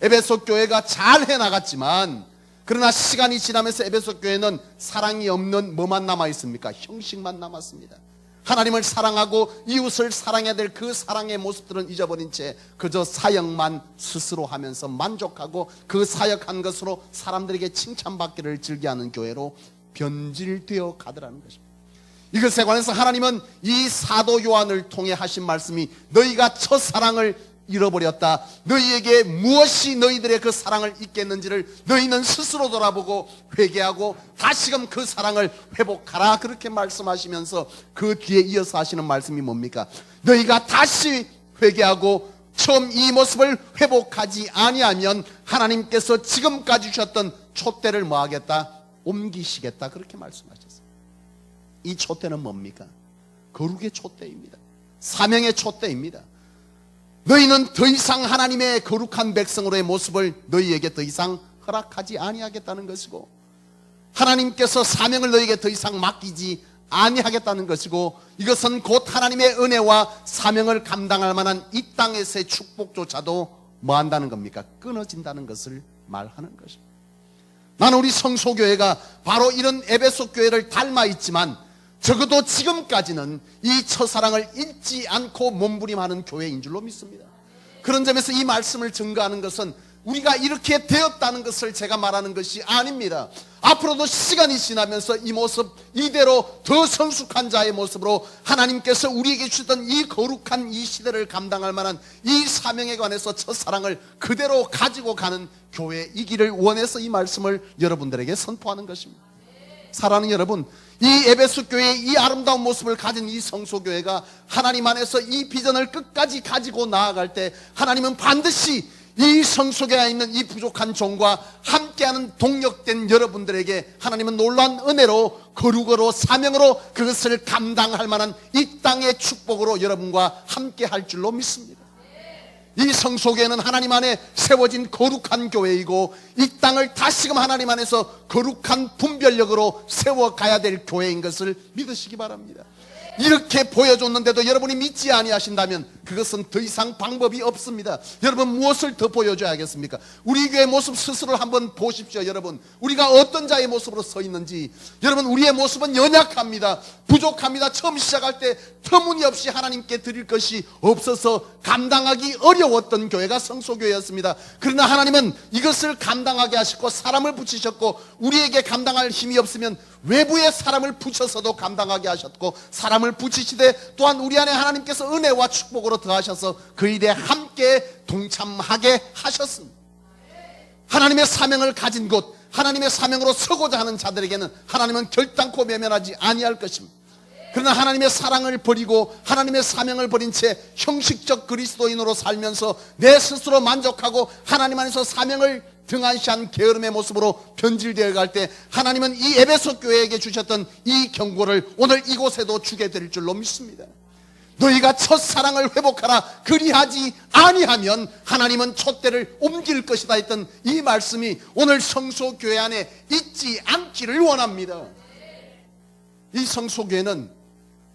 에베소 교회가 잘 해나갔지만, 그러나 시간이 지나면서 에베소 교회는 사랑이 없는 뭐만 남아있습니까? 형식만 남았습니다. 하나님을 사랑하고 이웃을 사랑해야 될 그 사랑의 모습들은 잊어버린 채 그저 사역만 스스로 하면서 만족하고 그 사역한 것으로 사람들에게 칭찬받기를 즐겨하는 교회로 변질되어 가더라는 것입니다. 이것에 관해서 하나님은 이 사도 요한을 통해 하신 말씀이 너희가 첫사랑을 잃어버렸다. 너희에게 무엇이 너희들의 그 사랑을 잊겠는지를 너희는 스스로 돌아보고 회개하고 다시금 그 사랑을 회복하라. 그렇게 말씀하시면서 그 뒤에 이어서 하시는 말씀이 뭡니까? 너희가 다시 회개하고 처음 이 모습을 회복하지 아니하면 하나님께서 지금까지 주셨던 촛대를 뭐 하겠다? 옮기시겠다. 그렇게 말씀하셨어요. 이 촛대는 뭡니까? 거룩의 촛대입니다. 사명의 촛대입니다. 너희는 더 이상 하나님의 거룩한 백성으로의 모습을 너희에게 더 이상 허락하지 아니하겠다는 것이고, 하나님께서 사명을 너희에게 더 이상 맡기지 아니하겠다는 것이고, 이것은 곧 하나님의 은혜와 사명을 감당할 만한 이 땅에서의 축복조차도 뭐 한다는 겁니까? 끊어진다는 것을 말하는 것입니다. 나는 우리 성소교회가 바로 이런 에베소 교회를 닮아 있지만 적어도 지금까지는 이 첫사랑을 잊지 않고 몸부림하는 교회인 줄로 믿습니다. 그런 점에서 이 말씀을 증거하는 것은 우리가 이렇게 되었다는 것을 제가 말하는 것이 아닙니다. 앞으로도 시간이 지나면서 이 모습 이대로 더 성숙한 자의 모습으로 하나님께서 우리에게 주셨던 이 거룩한 이 시대를 감당할 만한 이 사명에 관해서 첫사랑을 그대로 가지고 가는 교회이기를 원해서 이 말씀을 여러분들에게 선포하는 것입니다. 사랑하는 여러분, 이 에베소 교회의 이 아름다운 모습을 가진 이 성소교회가 하나님 안에서 이 비전을 끝까지 가지고 나아갈 때 하나님은 반드시 이 성소교회에 있는 이 부족한 종과 함께하는 동력된 여러분들에게 하나님은 놀라운 은혜로 거룩으로 사명으로 그것을 감당할 만한 이 땅의 축복으로 여러분과 함께할 줄로 믿습니다. 이 성소교회는 하나님 안에 세워진 거룩한 교회이고 이 땅을 다시금 하나님 안에서 거룩한 분별력으로 세워가야 될 교회인 것을 믿으시기 바랍니다. 이렇게 보여줬는데도 여러분이 믿지 아니하신다면 그것은 더 이상 방법이 없습니다. 여러분, 무엇을 더 보여줘야겠습니까? 우리 교회 모습 스스로를 한번 보십시오. 여러분, 우리가 어떤 자의 모습으로 서 있는지. 여러분, 우리의 모습은 연약합니다. 부족합니다. 처음 시작할 때 터무니없이 하나님께 드릴 것이 없어서 감당하기 어려웠던 교회가 성소교회였습니다. 그러나 하나님은 이것을 감당하게 하셨고 사람을 붙이셨고, 우리에게 감당할 힘이 없으면 외부의 사람을 붙여서도 감당하게 하셨고, 사람을 붙이시되 또한 우리 안에 하나님께서 은혜와 축복으로 더하셔서 그 일에 함께 동참하게 하셨습니다. 하나님의 사명을 가진 곳, 하나님의 사명으로 서고자 하는 자들에게는 하나님은 결단코 외면하지 아니할 것입니다. 그러나 하나님의 사랑을 버리고 하나님의 사명을 버린 채 형식적 그리스도인으로 살면서 내 스스로 만족하고 하나님 안에서 사명을 등한시한 게으름의 모습으로 변질되어 갈 때 하나님은 이 에베소 교회에게 주셨던 이 경고를 오늘 이곳에도 주게 될 줄로 믿습니다. 너희가 첫사랑을 회복하라. 그리하지 아니하면 하나님은 촛대를 옮길 것이다 했던 이 말씀이 오늘 성소교회 안에 있지 않기를 원합니다. 이 성소교회는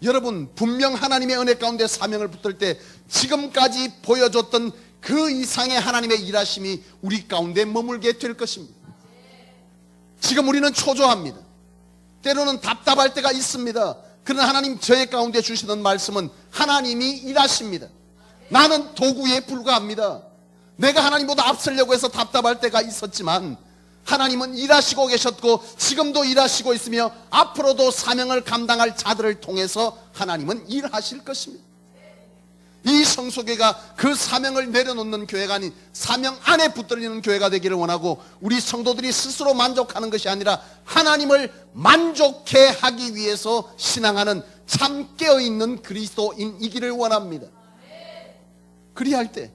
여러분 분명 하나님의 은혜 가운데 사명을 붙들 때 지금까지 보여줬던 그 이상의 하나님의 일하심이 우리 가운데 머물게 될 것입니다. 지금 우리는 초조합니다. 때로는 답답할 때가 있습니다. 그러나 하나님 저의 가운데 주시는 말씀은 하나님이 일하십니다. 나는 도구에 불과합니다. 내가 하나님보다 앞서려고 해서 답답할 때가 있었지만 하나님은 일하시고 계셨고 지금도 일하시고 있으며 앞으로도 사명을 감당할 자들을 통해서 하나님은 일하실 것입니다. 이 성소교회가 그 사명을 내려놓는 교회가 아닌 사명 안에 붙들리는 교회가 되기를 원하고 우리 성도들이 스스로 만족하는 것이 아니라 하나님을 만족해 하기 위해서 신앙하는 참 깨어있는 그리스도인이기를 원합니다. 그리할 때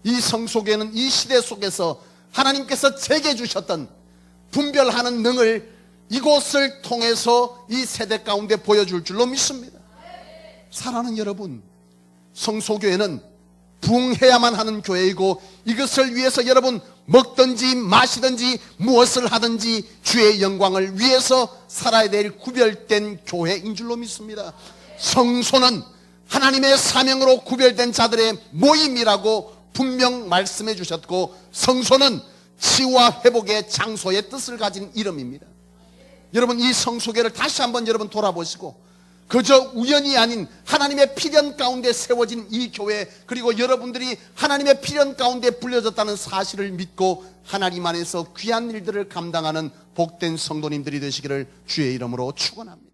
이 성소교회는 이 시대 속에서 하나님께서 제게 주셨던 분별하는 능을 이곳을 통해서 이 세대 가운데 보여줄 줄로 믿습니다. 사랑하는 여러분, 성소교회는 부흥해야만 하는 교회이고 이것을 위해서 여러분 먹든지 마시든지 무엇을 하든지 주의 영광을 위해서 살아야 될 구별된 교회인 줄로 믿습니다. 성소는 하나님의 사명으로 구별된 자들의 모임이라고 분명 말씀해 주셨고 성소는 치유와 회복의 장소의 뜻을 가진 이름입니다. 여러분 이 성소교회를 다시 한번 여러분 돌아보시고 그저 우연이 아닌 하나님의 필연 가운데 세워진 이 교회 그리고 여러분들이 하나님의 필연 가운데 불려졌다는 사실을 믿고 하나님 안에서 귀한 일들을 감당하는 복된 성도님들이 되시기를 주의 이름으로 축원합니다.